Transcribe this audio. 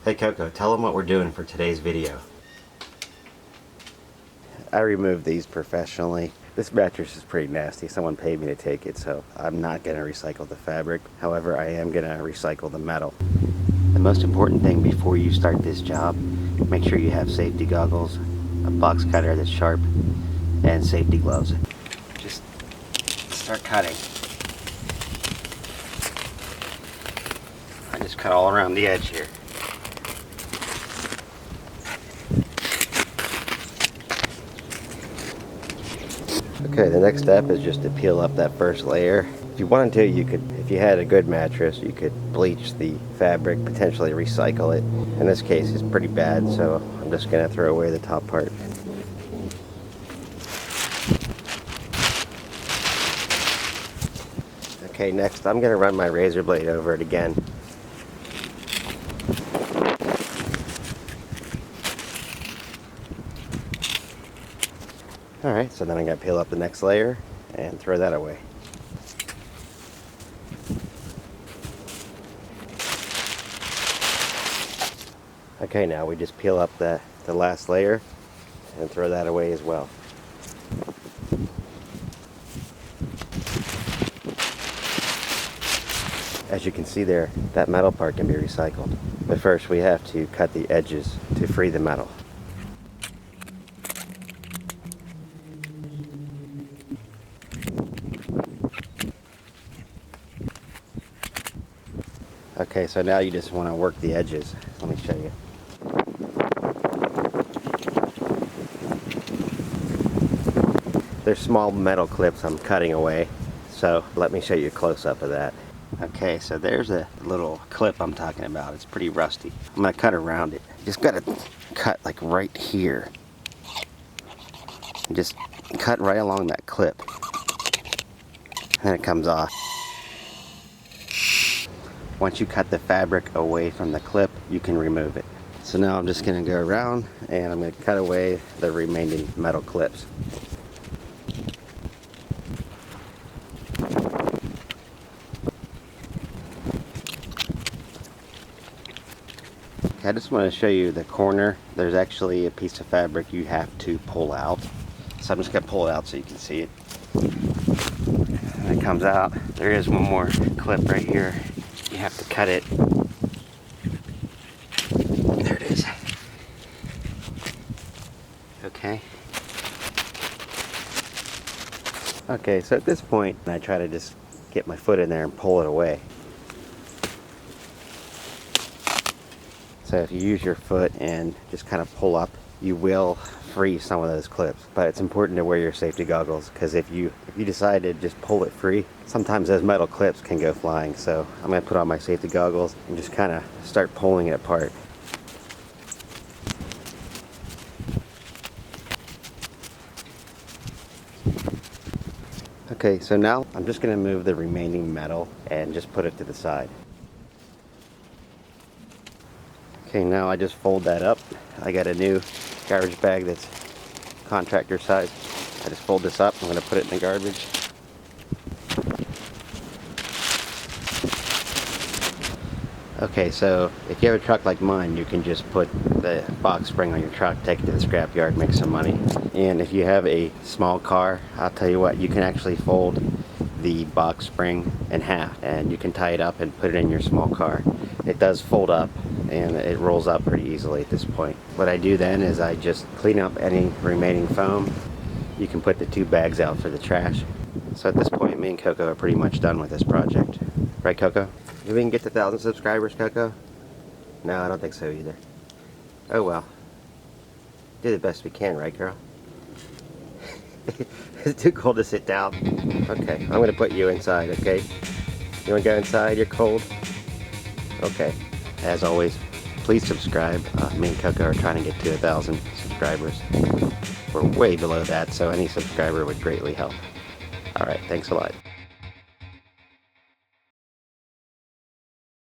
Hey Coco, tell them what we're doing for today's video. I removed these professionally. This mattress is pretty nasty. Someone paid me to take it, so I'm not going to recycle the fabric. However, I am going to recycle the metal. The most important thing before you start this job, make sure you have safety goggles, a box cutter that's sharp, and safety gloves. Just start cutting. I just cut all around the edge here. Okay, the next step is just to peel up that first layer. If you wanted to, you could, if you had a good mattress, you could bleach the fabric, potentially recycle it. In this case, it's pretty bad, so I'm just going to throw away the top part. Okay, next I'm going to run my razor blade over it again. Alright, so then I'm going to peel up the next layer and throw that away. Okay, now we just peel up the last layer and throw that away as well. As you can see there, that metal part can be recycled. But first we have to cut the edges to free the metal. Okay, so now you just want to work the edges. Let me show you. There's small metal clips I'm cutting away, so let me show you a close-up of that. Okay, so there's a little clip I'm talking about. It's pretty rusty. I'm going to cut around it. Just got to cut like right here. And just cut right along that clip. And then it comes off. Once you cut the fabric away from the clip, you can remove it. So now I'm just going to go around and I'm going to cut away the remaining metal clips. I just want to show you the corner. There's actually a piece of fabric you have to pull out. So I'm just going to pull it out so you can see it. And it comes out. There is one more clip right here. You have to cut it. There it is. Okay. Okay, so at this point, I try to just get my foot in there and pull it away. So if you use your foot and just kind of pull up, you will free some of those clips. But it's important to wear your safety goggles, because if you decide to just pull it free, sometimes those metal clips can go flying. So I'm going to put on my safety goggles and just kind of start pulling it apart. Okay, so now I'm just going to move the remaining metal and just put it to the side. Okay, now I just fold that up. I got a new garbage bag that's contractor size. I just fold this up. I'm going to put it in the garbage. Okay, so if you have a truck like mine, you can just put the box spring on your truck, take it to the scrapyard, make some money. And if you have a small car, I'll tell you what, you can actually fold the box spring in half and you can tie it up and put it in your small car. It does fold up and it rolls up pretty easily at this point. What I do then is I just clean up any remaining foam. You can put the 2 bags out for the trash. So at this point, me and Coco are pretty much done with this project. Right, Coco? If we can get to 1,000 subscribers, Coco? No, I don't think so either. Oh well. Do the best we can, right, girl? It's too cold to sit down. Okay, I'm going to put you inside, okay? You want to go inside? You're cold? Okay. As always, please subscribe. Me and Coco are trying to get to 1,000 subscribers. We're way below that, so any subscriber would greatly help. Alright, thanks a lot.